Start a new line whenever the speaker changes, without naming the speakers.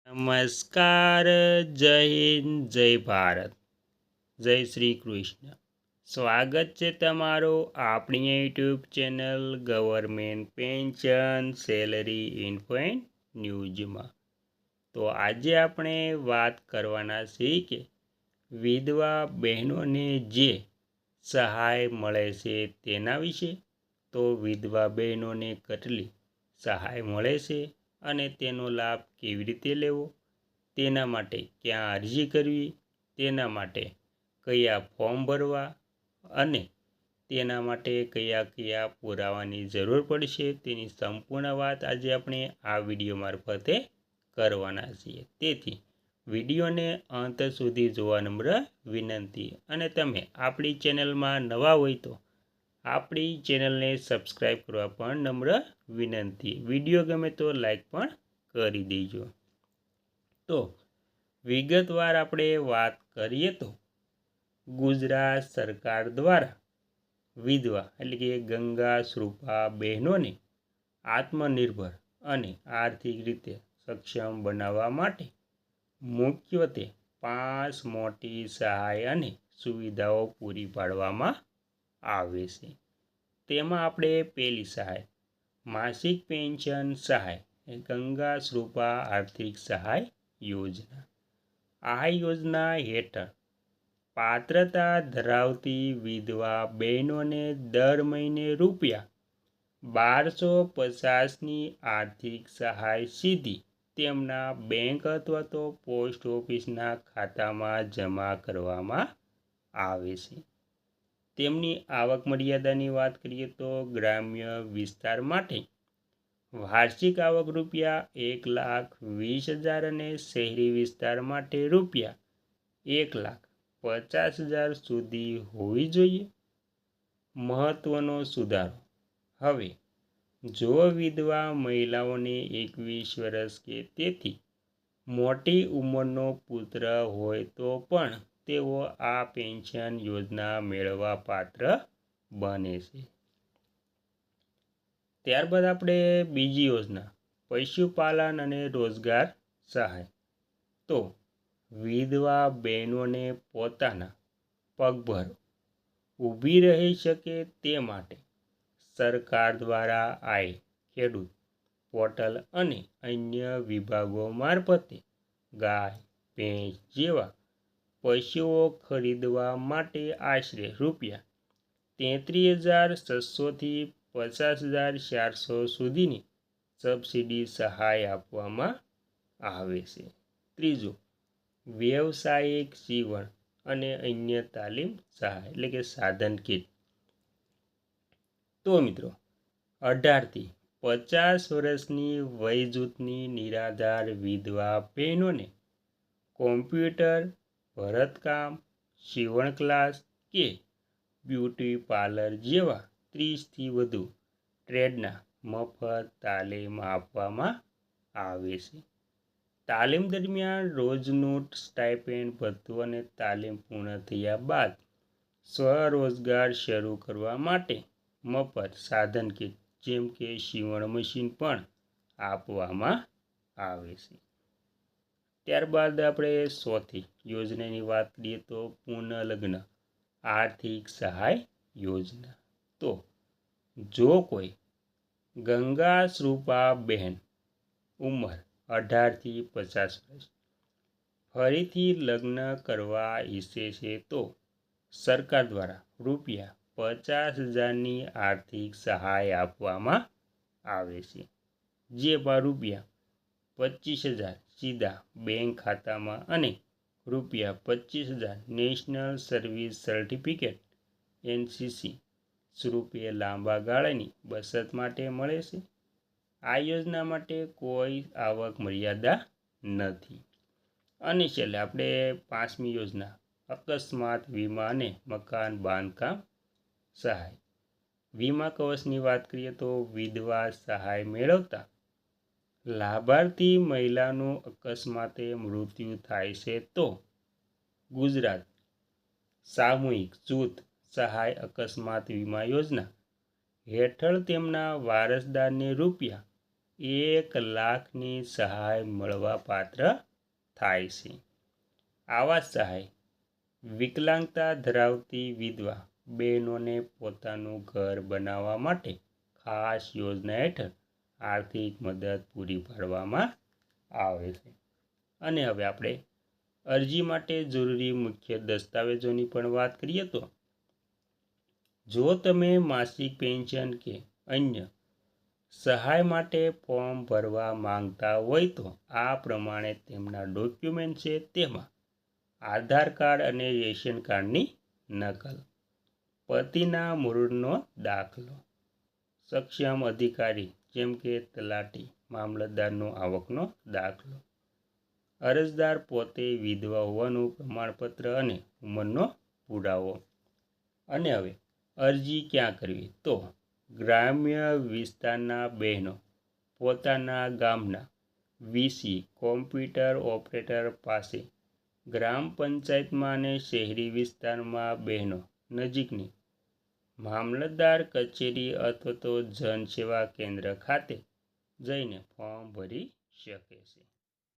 નમસ્કાર. જય હિન્દ, જય ભારત, જય શ્રી કૃષ્ણ. સ્વાગત છે તમારું આપણી YouTube channel government pension salary info and ન્યૂઝમાં. તો આજે આપણે વાત કરવાના છીએ કે વિધવા બહેનોને જે સહાય મળે છે તેના વિશે. તો વિધવા બહેનોને કેટલી સહાય મળે છે અને તેનો લાભ કેવી રીતે લેવો, તેના માટે ક્યાં અરજી કરવી, તેના માટે કયા ફોર્મ ભરવા અને તેના માટે કયા કયા પુરાવાની જરૂર પડશે, તેની સંપૂર્ણ વાત આજે આપણે આ વિડીયો મારફતે કરવાના છીએ. તેથી વિડીયોને અંત સુધી જોવા નમ્ર વિનંતી. અને તમે આપણી ચેનલમાં નવા હોય તો આપણી ચેનલને સબસ્ક્રાઈબ કરવા પણ નમ્ર વિનંતી. વિડીયો ગમે તો લાઈક પણ કરી દેજો. તો વિગતવાર આપણે વાત કરીએ તો ગુજરાત સરકાર દ્વારા વિધવા એટલે કે ગંગા શ્રુપા બહેનોને આત્મનિર્ભર અને આર્થિક રીતે સક્ષમ બનાવવા માટે મુખ્યત્વે 5 મોટી સહાય અને સુવિધાઓ પૂરી પાડવામાં આવે છે. તેમાં આપણે પહેલી સહાય માસિક પેન્શન સહાય, ગંગા શ્રુપા આર્થિક સહાય યોજના. આ યોજના હેઠળ પાત્રતા ધરાવતી વિધવા બહેનોને દર મહિને ₹1250ની આર્થિક સહાય સીધી તેમના બેંક અથવા તો પોસ્ટ ઓફિસના ખાતામાં જમા કરવામાં આવે છે. તેમની આવક મર્યાદાની વાત કરીએ તો ગ્રામ્ય વિસ્તાર માટે વાર્ષિક આવક ₹1,20,000 અને શહેરી વિસ્તાર માટે ₹1,50,000 સુધી હોવી જોઈએ. મહત્વનો સુધારો: હવે જો વિધવા મહિલાઓને 21 વર્ષ કે તેથી મોટી ઉંમરનો પુત્ર હોય તો પણ તેઓ આ પેન્શન યોજના મેળવવા પાત્ર બને છે. ત્યારબાદ આપણે બીજી યોજના પશુપાલન અને રોજગાર સહાય. તો વિધવા બહેનોને પોતાના પગભર ઊભી રહી શકે તે માટે સરકાર દ્વારા આઈ ખેડૂત પોર્ટલ અને અન્ય વિભાગો મારફતે ગાય, ભેંસ જેવા પશુઓ ખરીદવા માટે આશરે ₹33,600થી ₹50,400 સુધીની સબસિડી સહાય આપવામાં આવે છે. ત્રીજું વ્યવસાયિક સીવણ અને અન્ય તાલીમ સહાય એટલે કે સાધન કીટ. તો મિત્રો 18થી 50 વર્ષની વય જૂથની નિરાધાર વિધવા બહેનોને કોમ્પ્યુટર, ભરતકામ, સીવણ ક્લાસ કે બ્યુટી પાર્લર જેવા 30થી વધુ ટ્રેડના મફત તાલીમ આપવામાં આવે છે. તાલીમ દરમિયાન રોજનું સ્ટાઇપેન્ડ ભથ્થું અને તાલીમ પૂર્ણ થયા બાદ સ્વરોજગાર શરૂ કરવા માટે મફત સાધન કીટ જેમ કે સીવણ મશીન પણ આપવામાં આવે છે. ત્યારબાદ આપણે ચોથી યોજનાની વાત કરીએ તો પુનઃલગ્ન આર્થિક સહાય યોજના. તો જો કોઈ ગંગા શ્રુપા બહેન ઉંમર 18થી 50 વર્ષ ફરીથી લગ્ન કરવા ઈચ્છે છે તો સરકાર દ્વારા ₹50,000ની આર્થિક સહાય આપવામાં આવે છે. જેમાં ₹25,000 સીધા બેંક ખાતામાં અને ₹25,000 નેશનલ સર્વિસ સર્ટિફિકેટ NCC સ્વરૂપે લાંબા ગાળાની બચત માટે મળે છે. આ યોજના માટે કોઈ આવક મર્યાદા નથી. અને છેલ્લે આપણે 5મી યોજના અકસ્માત વીમા અને મકાન બાંધકામ સહાય. વીમા કવચની વાત કરીએ તો વિધવા સહાય મેળવતા લાભાર્થી મહિલાનું અકસ્માતે મૃત્યુ થાય છે તો ગુજરાત સામૂહિક જૂથ સહાય અકસ્માત વીમા યોજના હેઠળ તેમના વારસદારને 1,00,000ની સહાય મળવા પાત્ર થાય છે. આવાસ સહાય વિકલાંગતા ધરાવતી વિધવા બહેનોને પોતાનું ઘર બનાવવા માટે ખાસ યોજના હેઠળ આર્થિક મદદ પૂરી પાડવામાં આવે છે. અને હવે આપણે અરજી માટે જરૂરી મુખ્ય દસ્તાવેજોની પણ વાત કરીએ તો જો તમે માસિક પેન્શન કે અન્ય સહાય માટે ફોર્મ ભરવા માંગતા હોય તો આ પ્રમાણે તેમના ડોક્યુમેન્ટ છે. તેમાં આધાર કાર્ડ અને રેશન કાર્ડની નકલ, પતિના મૃત્યુનો દાખલો, સક્ષમ અધિકારી જેમ કે તલાટી, મામલતદારનો આવકનો દાખલો, અરજદાર પોતે વિધવા હોવાનું પ્રમાણપત્ર અને ઉંમરનો પુરાવો. અને હવે અરજી ક્યાં કરવી તો ગ્રામ્ય વિસ્તારના બહેનો પોતાના ગામના વીસી કોમ્પ્યુટર ઓપરેટર પાસે, ગ્રામ પંચાયતમાં અને શહેરી વિસ્તારમાં બહેનો નજીકની મામલતદાર કચેરી અથવા તો જનસેવા કેન્દ્ર ખાતે જઈને ફોર્મ ભરી શકે છે.